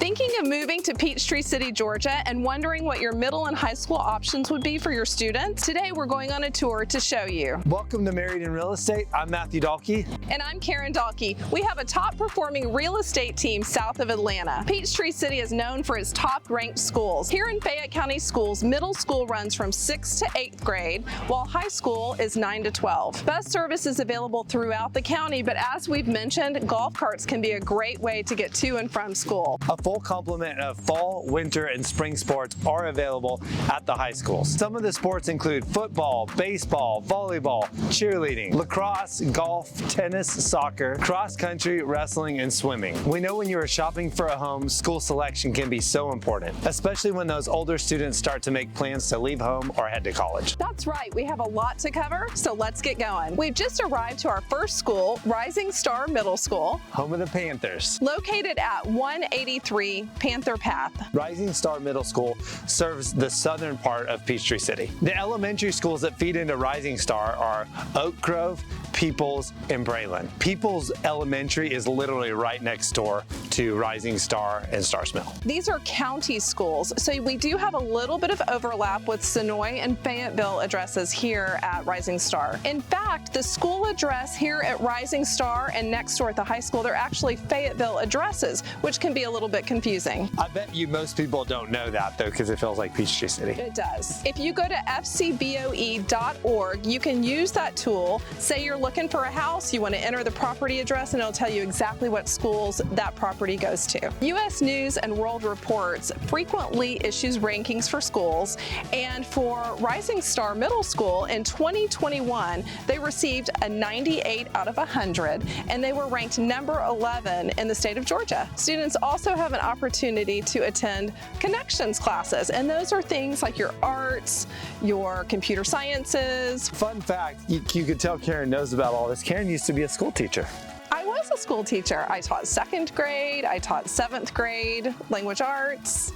Thinking of moving to Peachtree City, Georgia, and wondering what your middle and high school options would be for your students? Today we're going on a tour to show you. Welcome to Married in Real Estate. I'm Matthew Dahlke. And I'm Karen Dahlke. We have a top-performing real estate team south of Atlanta. Peachtree City is known for its top-ranked schools. Here in Fayette County Schools, middle school runs from 6th to 8th grade, while high school is 9 to 12. Bus service is available throughout the county, but as we've mentioned, golf carts can be a great way to get to and from school. A full complement of fall, winter, and spring sports are available at the high schools. Some of the sports include football, baseball, volleyball, cheerleading, lacrosse, golf, tennis, soccer, cross country, wrestling, and swimming. We know when you are shopping for a home, school selection can be so important, especially when those older students start to make plans to leave home or head to college. That's right, we have a lot to cover, so let's get going. We've just arrived to our first school, Rising Starr Middle School, Home of the Panthers. Located at 183 Panther Path. Rising Starr Middle School serves the southern part of Peachtree City. The elementary schools that feed into Rising Starr are Oak Grove, Peoples, and Braylon. Peoples Elementary is literally right next door to Rising Starr and Starr Middle. These are county schools, so we do have a little bit of overlap with Sonoy and Fayetteville addresses here at Rising Starr. In fact, the school address here at Rising Starr and next door at the high school, they're actually Fayetteville addresses, which can be a little bit confusing. I bet you most people don't know that though, because it feels like Peachtree City. It does. If you go to fcboe.org, you can use that tool. Say you're looking for a house, you want to enter the property address, and it'll tell you exactly what schools that property goes to. U.S. News and World Reports frequently issues rankings for schools, and for Rising Starr Middle School in 2021, they received a 98 out of 100, and they were ranked number 11 in the state of Georgia. Students also have an opportunity to attend connections classes, and those are things like your arts, your computer sciences. Fun fact, you could tell Karen knows about all this. Karen used to be a school teacher. I was a school teacher. I taught 2nd grade, I taught 7th grade, language arts.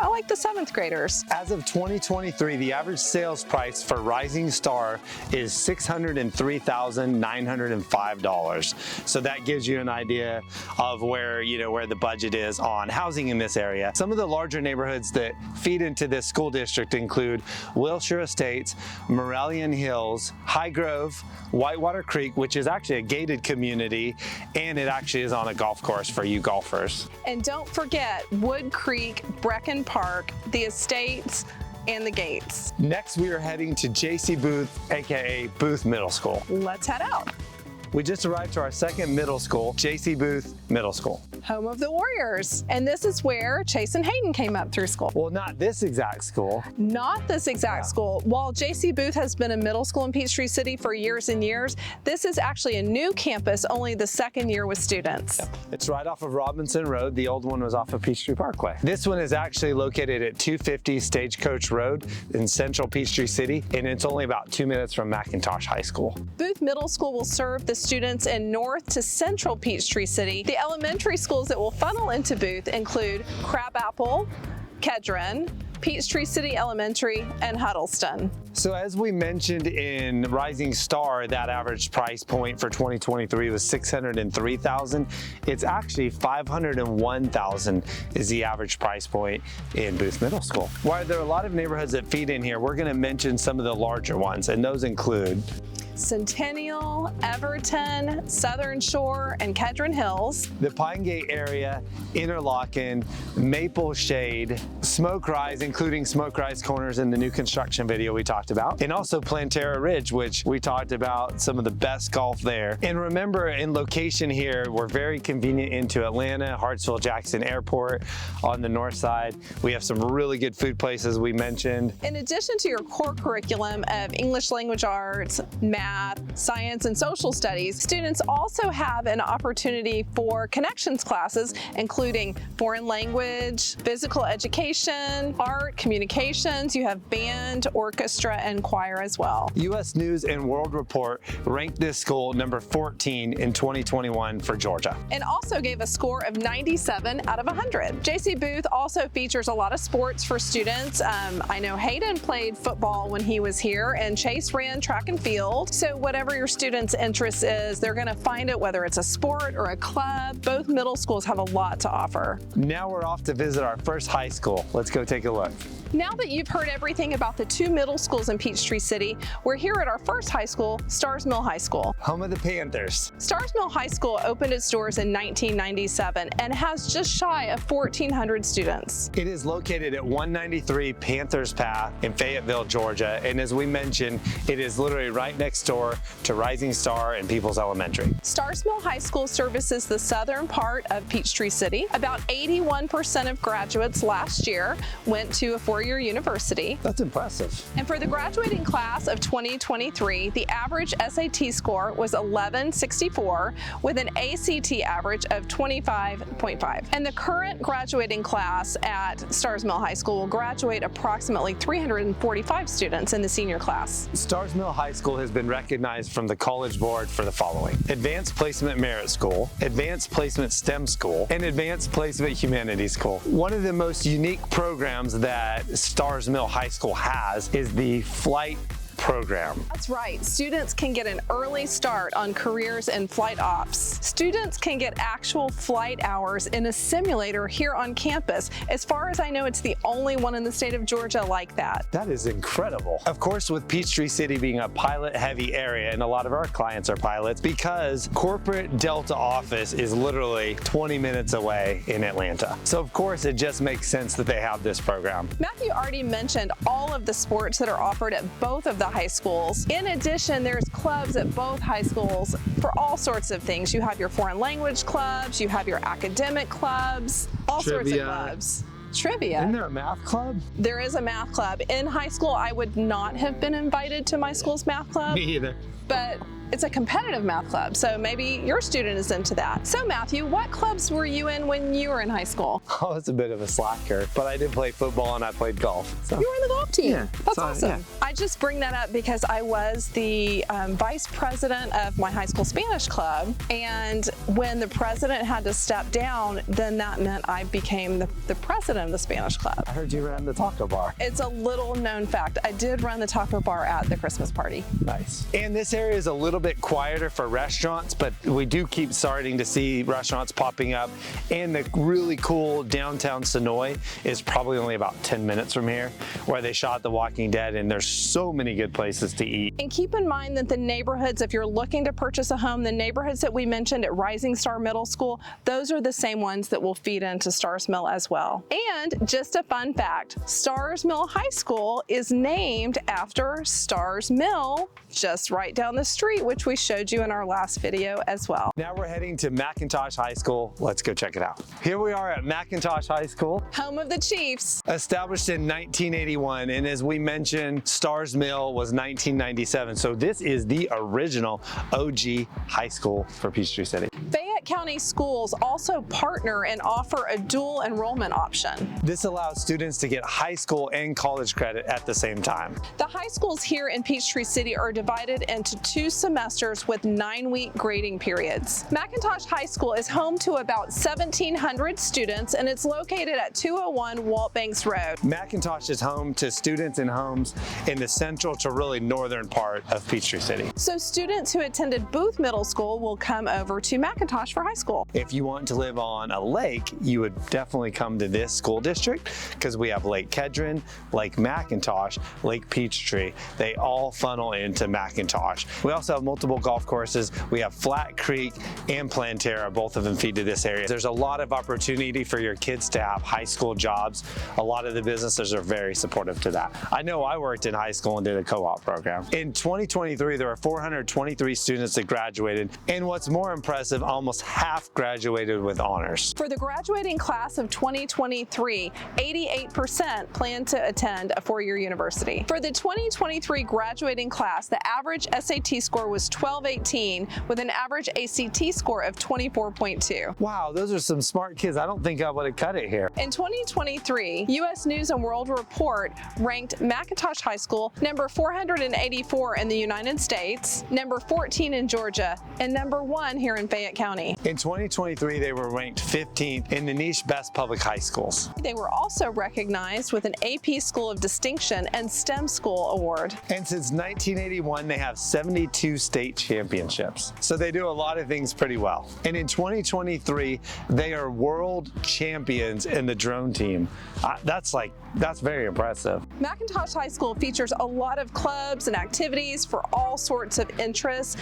I like the 7th graders. As of 2023, the average sales price for Rising Starr is $603,905. So that gives you an idea of where the budget is on housing in this area. Some of the larger neighborhoods that feed into this school district include Wilshire Estates, Morellian Hills, High Grove, Whitewater Creek, which is actually a gated community, and it actually is on a golf course for you golfers. And don't forget Wood Creek, Brecken Park, the Estates, and the Gates. Next, we are heading to J.C. Booth, aka Booth Middle School. Let's head out. We just arrived to our second middle school, J.C. Booth Middle School. Home of the Warriors. And this is where Chase and Hayden came up through school. Well, not this exact school. Not this exact school. While J.C. Booth has been a middle school in Peachtree City for years and years, this is actually a new campus, only the 2nd year with students. It's right off of Robinson Road. The old one was off of Peachtree Parkway. This one is actually located at 250 Stagecoach Road in central Peachtree City, and it's only about 2 minutes from McIntosh High School. Booth Middle School will serve the students in north to central Peachtree City. The elementary schools that will funnel into Booth include Crabapple, Kedron, Peachtree City Elementary, and Huddleston. So as we mentioned in Rising Starr, that average price point for 2023 was $603,000. It's actually $501,000 is the average price point in Booth Middle School. While there are a lot of neighborhoods that feed in here, we're going to mention some of the larger ones, and those include Centennial, Everton, Southern Shore, and Kedron Hills. The Pine Gate area, Interlochen, Maple Shade, Smoke Rise, including Smoke Rise Corners in the new construction video we talked about, and also Planterra Ridge, which we talked about some of the best golf there. And remember, in location here, we're very convenient into Atlanta, Hartsville-Jackson Airport on the north side. We have some really good food places we mentioned. In addition to your core curriculum of English language arts, math, science, and social studies, students also have an opportunity for connections classes, including foreign language, physical education, art, communications. You have band, orchestra, and choir as well. U.S. News and World Report ranked this school number 14 in 2021 for Georgia. And also gave a score of 97 out of 100. J.C. Booth also features a lot of sports for students. I know Hayden played football when he was here, and Chase ran track and field. So whatever your student's interest is, they're going to find it, whether it's a sport or a club. Both middle schools have a lot to offer. Now we're off to visit our first high school. Let's go take a look. Now that you've heard everything about the 2 middle schools in Peachtree City, we're here at our first high school, Starr Middle High School. Home of the Panthers. Starr Middle High School opened its doors in 1997 and has just shy of 1,400 students. It is located at 193 Panthers Path in Fayetteville, Georgia. And as we mentioned, it is literally right next door to Rising Star and Peoples Elementary. Starr Middle High School services the southern part of Peachtree City. About 81% of graduates last year went to a four-year university. That's impressive. And for the graduating class of 2023, the average SAT score was 1164 with an ACT average of 25.5. And the current graduating class at Starr Middle High School will graduate approximately 345 students in the senior class. Starr Middle High School has been recognized from the College Board for the following: Advanced Placement Merit School, Advanced Placement STEM School, and Advanced Placement Humanities School. One of the most unique programs that Starr Middle High School has is the flight program. That's right. Students can get an early start on careers in flight ops. Students can get actual flight hours in a simulator here on campus. As far as I know, it's the only one in the state of Georgia like that. That is incredible. Of course, with Peachtree City being a pilot-heavy area, and a lot of our clients are pilots, because corporate Delta office is literally 20 minutes away in Atlanta. So of course, it just makes sense that they have this program. Matthew already mentioned all of the sports that are offered at both of the high schools. In addition, there's clubs at both high schools for all sorts of things. You have your foreign language clubs, you have your academic clubs, all sorts of clubs. Trivia. Isn't there a math club? There is a math club. In high school, I would not have been invited to my school's math club. Me either. But it's a competitive math club, so maybe your student is into that. So Matthew, what clubs were you in when you were in high school? I was a bit of a slacker, but I did play football and I played golf. So. You were in the golf team. Yeah, That's so, awesome. yeah. I just bring that up because I was the vice president of my high school Spanish club, and when the president had to step down, then that meant I became the president of the Spanish club. I heard you ran the taco bar. It's a little known fact. I did run the taco bar at the Christmas party. Nice. And this area is a little bit quieter for restaurants, but we do keep starting to see restaurants popping up. And the really cool downtown Sonoy is probably only about 10 minutes from here, where they shot The Walking Dead, and there's so many good places to eat. And keep in mind that the neighborhoods, if you're looking to purchase a home, the neighborhoods that we mentioned at Rising Star Middle School, those are the same ones that will feed into Starr Mill as well. And just a fun fact, Starr Mill High School is named after Starr Mill, just right down the street, which we showed you in our last video as well. Now we're heading to McIntosh High School. Let's go check it out. Here we are at McIntosh High School. Home of the Chiefs. Established in 1981, and as we mentioned, Starr Mill was 1997. So this is the original OG high school for Peachtree City. Fayette County schools also partner and offer a dual enrollment option. This allows students to get high school and college credit at the same time. The high schools here in Peachtree City are divided into 2 semesters with 9-week grading periods. McIntosh High School is home to about 1,700 students, and it's located at 201 Walt Banks Road. McIntosh is home to students in homes in the central to really northern part of Peachtree City. So students who attended Booth Middle School will come over to McIntosh for high school. If you want to live on a lake, you would definitely come to this school district, because we have Lake Kedron, Lake McIntosh, Lake Peachtree. They all funnel into McIntosh. We also have multiple golf courses. We have Flat Creek and Planterra, both of them feed to this area. There's a lot of opportunity for your kids to have high school jobs. A lot of the businesses are very supportive to that. I know I worked in high school and did a co-op program. In 2023, there were 423 students that graduated, and what's more impressive, almost half graduated with honors. For the graduating class of 2023, 88% plan to attend a four-year university. For the 2023 graduating class, the average SAT score was was 1218 with an average ACT score of 24.2. Wow, those are some smart kids. I don't think I would have cut it here. In 2023, U.S. News & World Report ranked McIntosh High School number 484 in the United States, number 14 in Georgia, and number 1 here in Fayette County. In 2023, they were ranked 15th in the niche best public high schools. They were also recognized with an AP School of Distinction and STEM School Award. And since 1981, they have 72 state championships. So they do a lot of things pretty well. And in 2023, they are world champions in the drone team. That's very impressive. McIntosh High School features a lot of clubs and activities for all sorts of interests.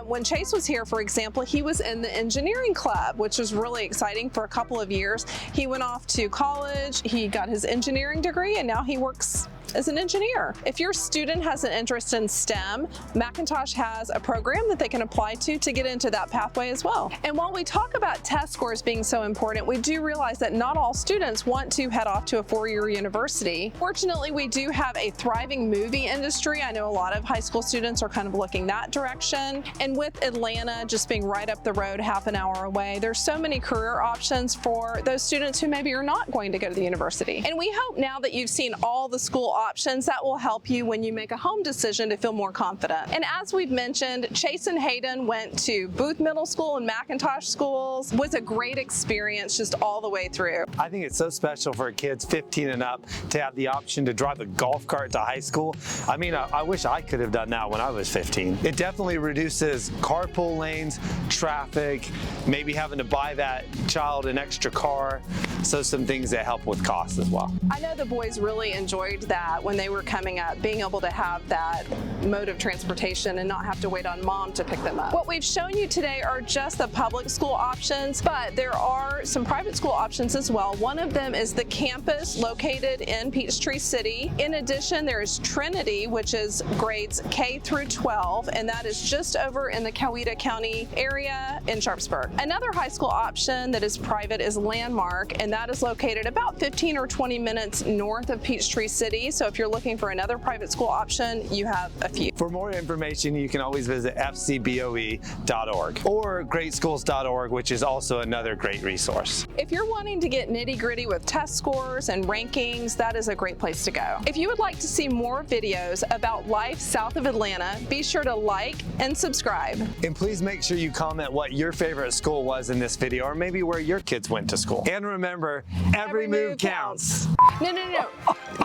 When Chase was here, for example, he was in the engineering club, which was really exciting for a couple of years. He went off to college, he got his engineering degree, and now he works as an engineer. If your student has an interest in STEM, McIntosh has a program that they can apply to get into that pathway as well. And while we talk about test scores being so important, we do realize that not all students want to head off to a four-year university. Fortunately, we do have a thriving movie industry. I know a lot of high school students are kind of looking that direction. And with Atlanta just being right up the road, half an hour away, there's so many career options for those students who maybe are not going to go to the university. And we hope now that you've seen all the school options, that will help you when you make a home decision to feel more confident. And as we've mentioned, Chase and Hayden went to Booth Middle School and McIntosh schools. It was a great experience just all the way through. I think it's so special for kids 15 and up to have the option to drive a golf cart to high school. I mean, I wish I could have done that when I was 15. It definitely reduces carpool lanes, traffic, maybe having to buy that child an extra car. So some things that help with cost as well. I know the boys really enjoyed that when they were coming up, being able to have that mode of transportation and not have to wait on mom to pick them up. What we've shown you today are just the public school options, but there are some private school options as well. One of them is the campus located in Peachtree City. In addition, there is Trinity, which is grades K through 12, and that is just over in the Coweta County area in Sharpsburg. Another high school option that is private is Landmark, and that is located about 15 or 20 minutes north of Peachtree City. So if you're looking for another private school option, you have a few. For more information, you can always visit fcboe.org or greatschools.org, which is also another great resource. If you're wanting to get nitty-gritty with test scores and rankings, that is a great place to go. If you would like to see more videos about life south of Atlanta, be sure to like and subscribe. And please make sure you comment what your favorite school was in this video, or maybe where your kids went to school. And remember, every move counts. No.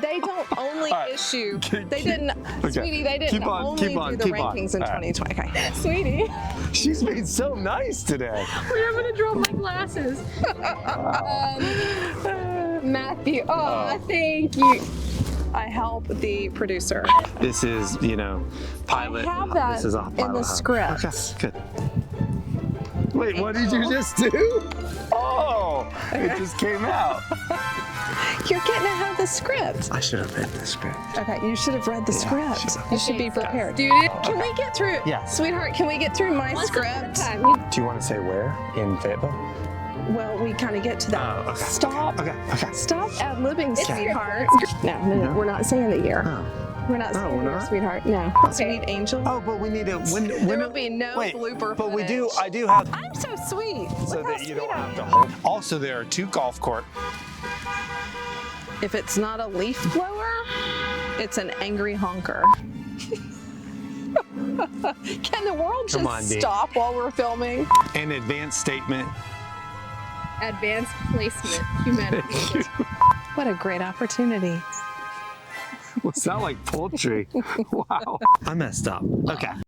They don't only issue. They didn't, sweetie. They didn't only do the rankings in 2020. Okay, sweetie. She's been so nice today. Wait, I'm gonna drop my glasses. Matthew. Oh, thank you. I help the producer. This is, pilot. I have that this is in the script. Okay, good. Wait, what did you just do? Oh, it just came out. You're getting to have the script. I should have read the script. Okay, you should have read the script. You should be prepared. Dude, Can we get through? Yeah. Sweetheart, can we get through my script? Do you want to say where? In Fayetteville? Well, we kind of get to that. Oh, okay. Stop. Okay. Stop ad-libbing, sweetheart. No, we're not saying the year. Oh. We're not saying the year, sweetheart. No. Sweet angel. Oh, but we need to. There will be no blooper But footage. I do have. I'm so sweet. So Look how that you don't sweet I have to am. hold. Also, there are 2 golf courts. If it's not a leaf blower, it's an angry honker. Can the world just Come on, Dee. stop while we're filming? An advanced statement. Advanced placement, humanity. What a great opportunity. Well, sound like poultry. Wow. I messed up. Okay.